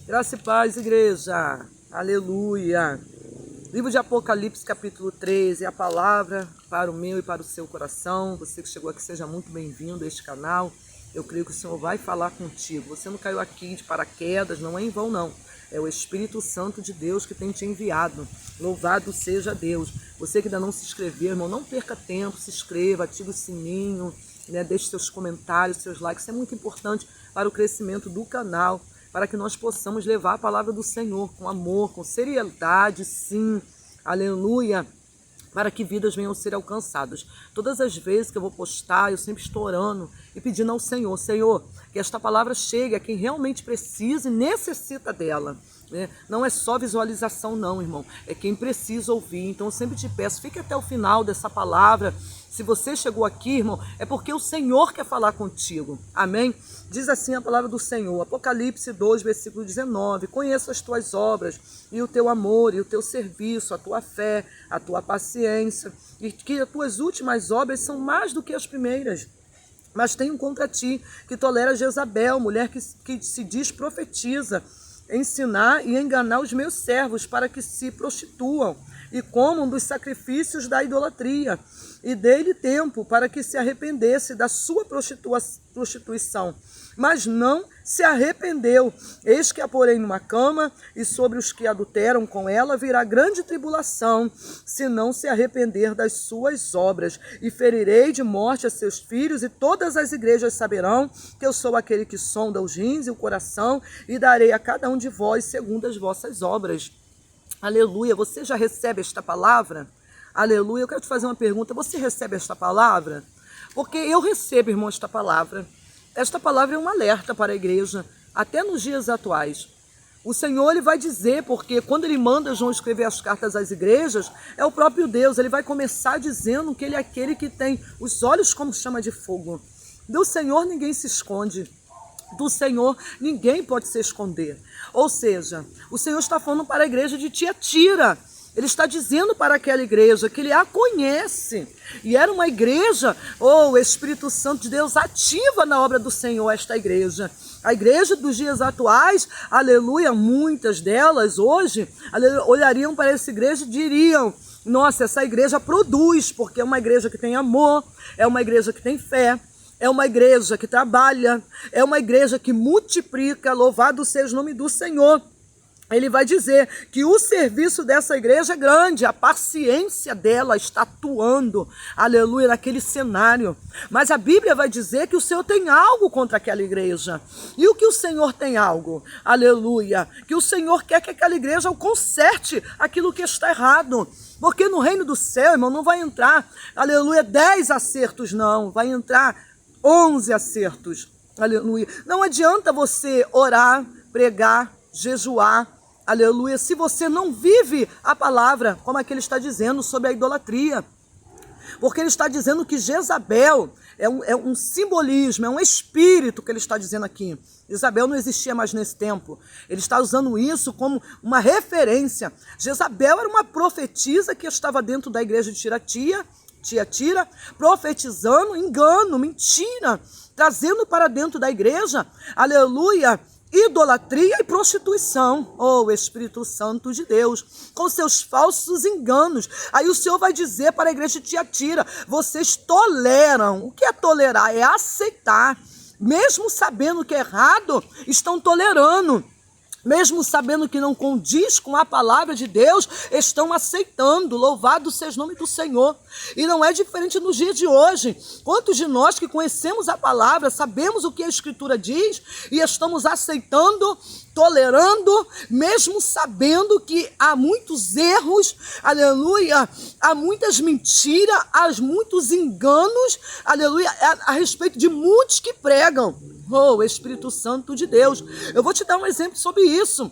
Graça e paz, igreja. Aleluia. Livro de Apocalipse, capítulo 13, a palavra para o meu e para o seu coração. Você que chegou aqui, seja muito bem-vindo a este canal. Eu creio que o Senhor vai falar contigo. Você não caiu aqui de paraquedas, não é em vão, não. É o Espírito Santo de Deus que tem te enviado. Louvado seja Deus. Você que ainda não se inscreveu, irmão, não perca tempo, se inscreva, ative o sininho, deixe seus comentários, seus likes. Isso é muito importante para o crescimento do canal, para que nós possamos levar a palavra do Senhor com amor, com seriedade, sim, aleluia, para que vidas venham a ser alcançadas. Todas as vezes que eu vou postar, eu sempre estou orando e pedindo ao Senhor, Senhor, que esta palavra chegue a quem realmente precisa e necessita dela. Não é só visualização não, irmão, é quem precisa ouvir. Então eu sempre te peço, fique até o final dessa palavra. Se você chegou aqui, irmão, é porque o Senhor quer falar contigo, amém? Diz assim a palavra do Senhor, Apocalipse 2, versículo 19, conheço as tuas obras e o teu amor e o teu serviço, a tua fé, a tua paciência, e que as tuas últimas obras são mais do que as primeiras. Mas tenho contra ti que tolera Jezabel, mulher que se diz profetiza, ensinar e enganar os meus servos para que se prostituam e comam dos sacrifícios da idolatria, e dei-lhe tempo para que se arrependesse da sua prostituição, mas não se arrependeu. Eis que a porei numa cama, e sobre os que adulteram com ela virá grande tribulação, se não se arrepender das suas obras, e ferirei de morte a seus filhos, e todas as igrejas saberão que eu sou aquele que sonda os rins e o coração, e darei a cada um de vós segundo as vossas obras. Aleluia. Você já recebe esta palavra? Aleluia. Eu quero te fazer uma pergunta. Você recebe esta palavra? Porque eu recebo, irmão, esta palavra. Esta palavra é um alerta para a igreja, até nos dias atuais. O Senhor, ele vai dizer, porque quando ele manda João escrever as cartas às igrejas, é o próprio Deus. Ele vai começar dizendo que ele é aquele que tem os olhos como chama de fogo. Do Senhor ninguém se esconde. Do Senhor ninguém pode se esconder. Ou seja, o Senhor está falando para a igreja de Tiatira. Ele está dizendo para aquela igreja que ele a conhece. E era uma igreja, o Espírito Santo de Deus ativa na obra do Senhor esta igreja. A igreja dos dias atuais, aleluia, muitas delas hoje, aleluia, olhariam para essa igreja e diriam, nossa, essa igreja produz, porque é uma igreja que tem amor, é uma igreja que tem fé, é uma igreja que trabalha, é uma igreja que multiplica, louvado seja o nome do Senhor. Ele vai dizer que o serviço dessa igreja é grande, a paciência dela está atuando, aleluia, naquele cenário. Mas a Bíblia vai dizer que o Senhor tem algo contra aquela igreja. E o que o Senhor tem algo? Aleluia. Que o Senhor quer que aquela igreja conserte aquilo que está errado. Porque no reino do céu, irmão, não vai entrar, aleluia, 10 acertos, não. Vai entrar 11 acertos, aleluia. Não adianta você orar, pregar, jejuar, aleluia, se você não vive a palavra, como aqui ele está dizendo sobre a idolatria. Porque ele está dizendo que Jezabel é um simbolismo, é um espírito que ele está dizendo aqui. Jezabel não existia mais nesse tempo. Ele está usando isso como uma referência. Jezabel era uma profetisa que estava dentro da igreja de Tiatira, profetizando engano, mentira, trazendo para dentro da igreja, aleluia, idolatria e prostituição, o Espírito Santo de Deus, com seus falsos enganos. Aí o Senhor vai dizer para a igreja de Tiatira, vocês toleram. O que é tolerar? É aceitar. Mesmo sabendo que é errado, estão tolerando. Mesmo sabendo que não condiz com a palavra de Deus, estão aceitando. Louvado seja o nome do Senhor. E não é diferente nos dias de hoje. Quantos de nós que conhecemos a palavra, sabemos o que a Escritura diz e estamos aceitando, tolerando, mesmo sabendo que há muitos erros, aleluia, há muitas mentiras, há muitos enganos, aleluia, a respeito de muitos que pregam. Oh, Espírito Santo de Deus. Eu vou te dar um exemplo sobre isso.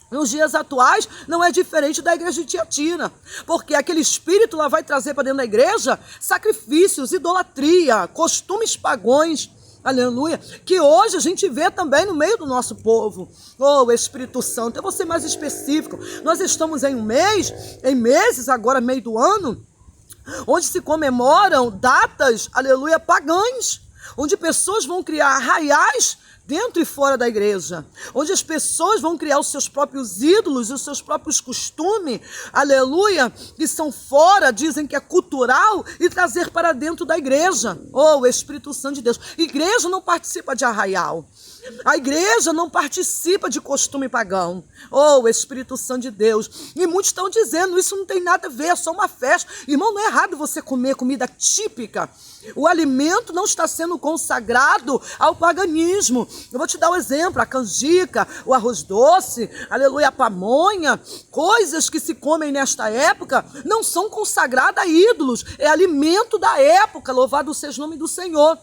Nos dias atuais, não é diferente da igreja de Tiatira, porque aquele espírito lá vai trazer para dentro da igreja sacrifícios, idolatria, costumes pagões, aleluia, que hoje a gente vê também no meio do nosso povo. Oh, Espírito Santo, eu vou ser mais específico. Nós estamos em meses, agora meio do ano, onde se comemoram datas, aleluia, pagãs, onde pessoas vão criar arraiais dentro e fora da igreja, onde as pessoas vão criar os seus próprios ídolos, os seus próprios costumes, aleluia, que são fora, dizem que é cultural, e trazer para dentro da igreja. Oh, Espírito Santo de Deus. Igreja não participa de arraial. A igreja não participa de costume pagão. Oh, Espírito Santo de Deus. E muitos estão dizendo, isso não tem nada a ver, é só uma festa. Irmão, não é errado você comer comida típica. O alimento não está sendo consagrado ao paganismo. Eu vou te dar um exemplo, a canjica, o arroz doce, aleluia, a pamonha, coisas que se comem nesta época, não são consagradas a ídolos, é alimento da época, louvado seja o nome do Senhor.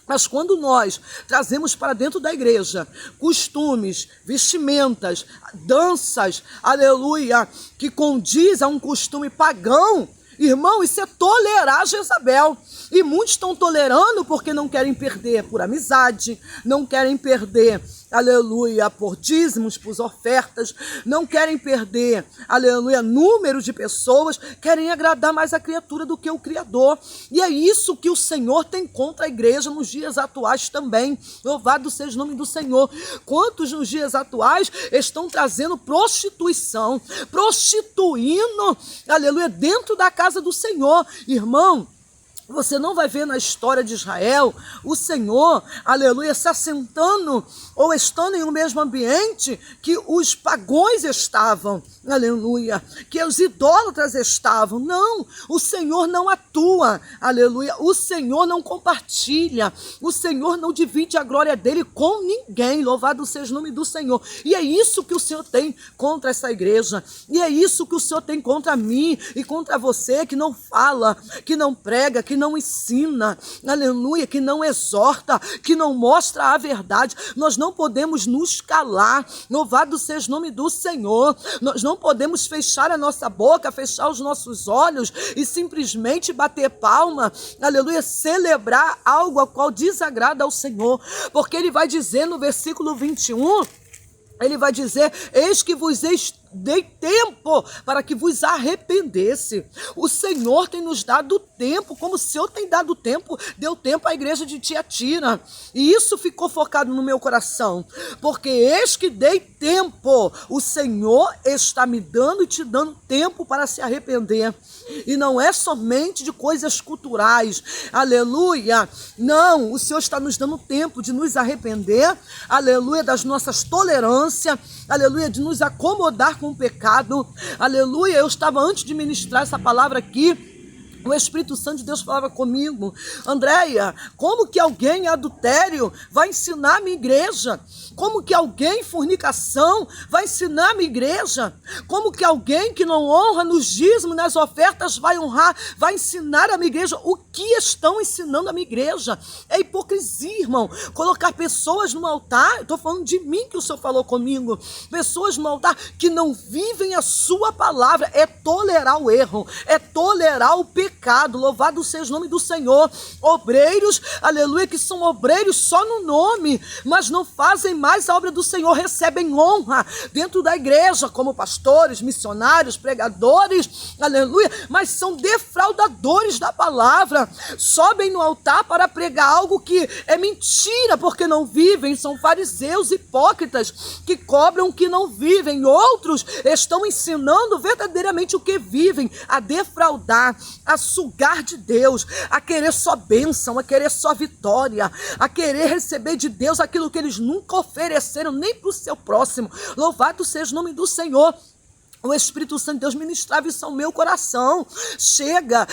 Mas quando nós trazemos para dentro da igreja costumes, vestimentas, danças, aleluia, que condiz a um costume pagão, irmão, isso é tolerar Jezabel. E muitos estão tolerando porque não querem perder por amizade, não querem perder, aleluia, por dízimos, por ofertas, não querem perder, aleluia, número de pessoas, querem agradar mais a criatura do que o Criador. E é isso que o Senhor tem contra a igreja nos dias atuais também. Louvado seja o nome do Senhor. Quantos nos dias atuais estão trazendo prostituição, prostituindo, aleluia, dentro da casa do Senhor. Irmão, você não vai ver na história de Israel o Senhor, aleluia, se assentando ou estando em um mesmo ambiente que os pagões estavam, aleluia, que os idólatras estavam. Não, o Senhor não atua, aleluia, o Senhor não compartilha, o Senhor não divide a glória dele com ninguém. Louvado seja o nome do Senhor. E é isso que o Senhor tem contra essa igreja, e é isso que o Senhor tem contra mim e contra você, que não fala, que não prega, que não ensina, aleluia, que não exorta, que não mostra a verdade. Nós não podemos nos calar. Louvado seja o nome do Senhor. Nós não podemos fechar a nossa boca, fechar os nossos olhos e simplesmente bater palma, aleluia, celebrar algo ao qual desagrada ao Senhor, porque ele vai dizer no versículo 21, ele vai dizer, eis que vos dei tempo para que vos arrependesse. O Senhor tem nos dado tempo, como o Senhor tem dado tempo, deu tempo à igreja de Tiatira. E isso ficou focado no meu coração, porque eis que dei tempo. O Senhor está me dando e te dando tempo para se arrepender. E não é somente de coisas culturais, aleluia. Não, o Senhor está nos dando tempo de nos arrepender, aleluia, das nossas tolerâncias, aleluia, de nos acomodar com o pecado, aleluia. Eu estava, antes de ministrar essa palavra aqui, o Espírito Santo de Deus falava comigo, Andréia, como que alguém em adultério vai ensinar a minha igreja? Como que alguém em fornicação vai ensinar a minha igreja? Como que alguém que não honra nos dízimos, nas ofertas, vai honrar, vai ensinar a minha igreja? O que estão ensinando a minha igreja? É hipocrisia, irmão. Colocar pessoas no altar, eu estou falando de mim que o Senhor falou comigo, pessoas no altar que não vivem a sua palavra, é tolerar o erro, é tolerar o pecado. Louvado seja o nome do Senhor. Obreiros, aleluia, que são obreiros só no nome, mas não fazem mais a obra do Senhor, recebem honra dentro da igreja, como pastores, missionários, pregadores, aleluia, mas são defraudadores da palavra, sobem no altar para pregar algo que é mentira, porque não vivem, são fariseus hipócritas, que cobram o que não vivem. Outros estão ensinando verdadeiramente o que vivem, a defraudar, a sugar de Deus, a querer só bênção, a querer só vitória, a querer receber de Deus aquilo que eles nunca ofereceram nem para o seu próximo. Louvado seja o nome do Senhor. O Espírito Santo de Deus ministrava isso ao meu coração. Chega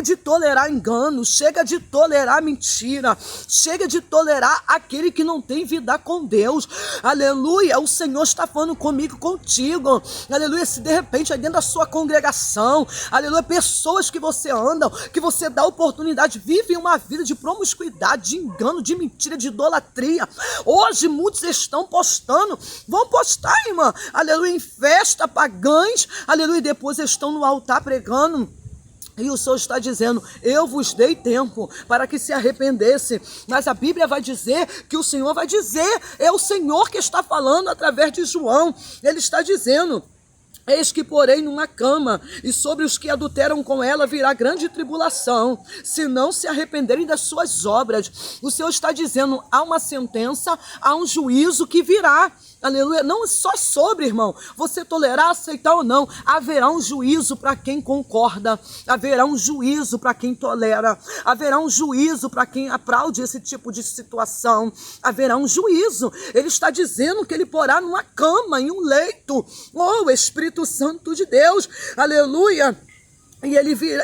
de tolerar engano, chega de tolerar mentira, chega de tolerar aquele que não tem vida com Deus. Aleluia, o Senhor está falando comigo, contigo. Aleluia, se de repente aí dentro da sua congregação, aleluia, pessoas que você anda, que você dá oportunidade, vivem uma vida de promiscuidade, de engano, de mentira, de idolatria. Hoje muitos estão postando, vão postar, irmã, aleluia, em festa pagã, aleluia, e depois estão no altar pregando. E o Senhor está dizendo, eu vos dei tempo para que se arrependesse. Mas a Bíblia vai dizer que o Senhor vai dizer, é o Senhor que está falando através de João. Ele está dizendo, Eis que porém numa cama, e sobre os que adulteram com ela virá grande tribulação, se não se arrependerem das suas obras. O Senhor está dizendo, há uma sentença, há um juízo que virá. Aleluia, não só sobre, irmão, você tolerar, aceitar ou não, haverá um juízo para quem concorda, haverá um juízo para quem tolera, haverá um juízo para quem aplaude esse tipo de situação, haverá um juízo. Ele está dizendo que ele porá numa cama, em um leito, oh Espírito Santo de Deus, aleluia.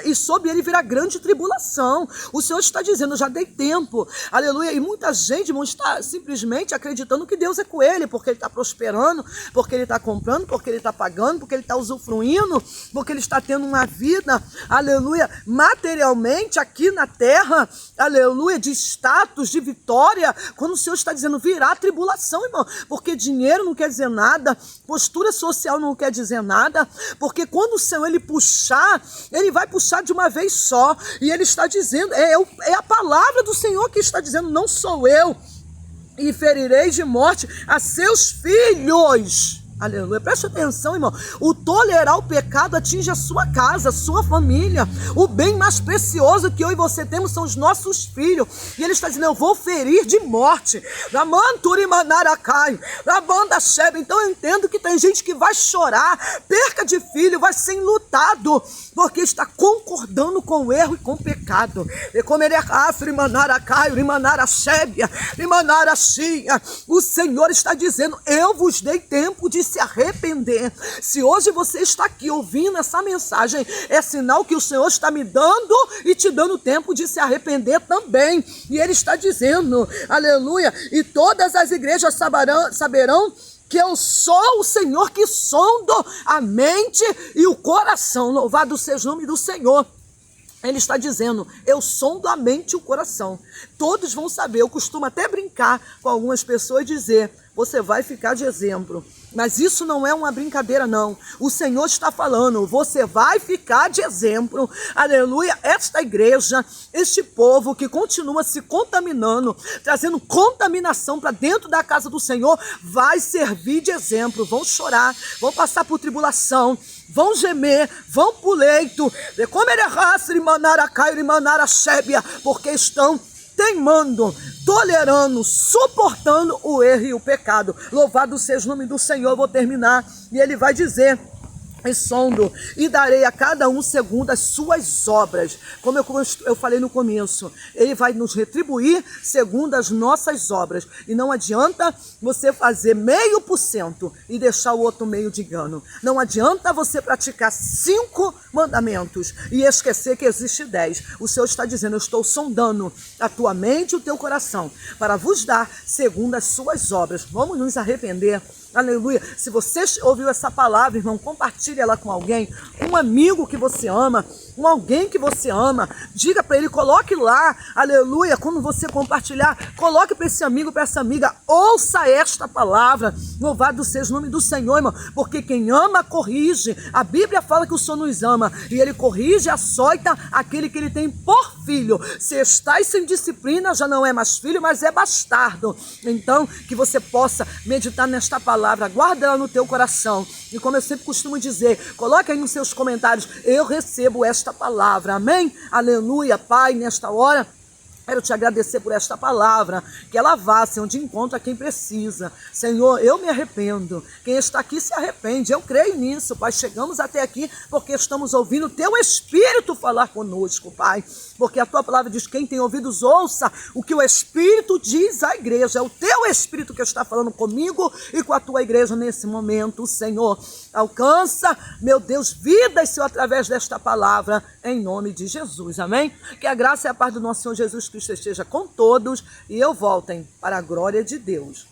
E sobre ele virá grande tribulação. O Senhor está dizendo, eu já dei tempo, aleluia. E muita gente, irmão, está simplesmente acreditando que Deus é com ele, porque ele está prosperando, porque ele está comprando, porque ele está pagando, porque ele está usufruindo, porque ele está tendo uma vida, aleluia, materialmente aqui na terra, aleluia, de status, de vitória, quando o Senhor está dizendo, virá tribulação, irmão, porque dinheiro não quer dizer nada, postura social não quer dizer nada, porque quando o Senhor ele puxar, ele vai puxar de uma vez só, e ele está dizendo, é a palavra do Senhor que está dizendo, não sou eu, e ferirei de morte a seus filhos. Aleluia, preste atenção, irmão, o tolerar o pecado atinge a sua casa, a sua família, o bem mais precioso que eu e você temos são os nossos filhos, e ele está dizendo, eu vou ferir de morte, então eu entendo que tem gente que vai chorar, perca de filho, vai ser enlutado, porque está concordando com o erro e com o pecado, o Senhor está dizendo, eu vos dei tempo de se arrepender. Se hoje você está aqui ouvindo essa mensagem, é sinal que o Senhor está me dando e te dando tempo de se arrepender também. E ele está dizendo, aleluia, e todas as igrejas saberão que eu sou o Senhor que sondo a mente e o coração. Louvado seja o nome do Senhor. Ele está dizendo, eu sondo a mente e o coração. Todos vão saber, eu costumo até brincar com algumas pessoas e dizer, você vai ficar de exemplo. Mas isso não é uma brincadeira, não. O Senhor está falando, você vai ficar de exemplo. Aleluia, esta igreja, este povo que continua se contaminando, trazendo contaminação para dentro da casa do Senhor, vai servir de exemplo. Vão chorar, vão passar por tribulação, vão gemer, vão para o leito, porque estão teimando, tolerando, suportando o erro e o pecado. Louvado seja o nome do Senhor. Eu vou terminar e ele vai dizer, e sondo, e darei a cada um segundo as suas obras. Como eu falei no começo, ele vai nos retribuir segundo as nossas obras. E não adianta você fazer 0,5% e deixar o outro meio de engano. Não adianta você praticar 5 mandamentos e esquecer que existe 10. O Senhor está dizendo, eu estou sondando a tua mente e o teu coração para vos dar segundo as suas obras. Vamos nos arrepender. Aleluia. Se você ouviu essa palavra, irmão, compartilhe ela com alguém, um amigo que você ama, alguém que você ama, diga para ele, coloque lá, aleluia, quando você compartilhar, coloque para esse amigo, para essa amiga, ouça esta palavra, louvado seja o nome do Senhor, irmão, porque quem ama, corrige, a Bíblia fala que o Senhor nos ama, e ele corrige e açoita aquele que ele tem por filho. Se estáis sem disciplina, já não é mais filho, mas é bastardo. Então, que você possa meditar nesta palavra, guarda ela no teu coração, e como eu sempre costumo dizer, coloque aí nos seus comentários, eu recebo esta palavra, amém? Aleluia, Pai, nesta hora, quero te agradecer por esta palavra, que ela vá, Senhor, de encontro a quem precisa. Senhor, eu me arrependo. Quem está aqui se arrepende. Eu creio nisso, Pai. Chegamos até aqui porque estamos ouvindo o Teu Espírito falar conosco, Pai. Porque a Tua palavra diz, quem tem ouvidos, ouça o que o Espírito diz à igreja. É o Teu Espírito que está falando comigo e com a Tua igreja nesse momento, Senhor. Alcança, meu Deus, vidas, Senhor, através desta palavra, em nome de Jesus, amém? Que a graça e a paz do nosso Senhor Jesus Cristo esteja com todos e eu voltem para a glória de Deus.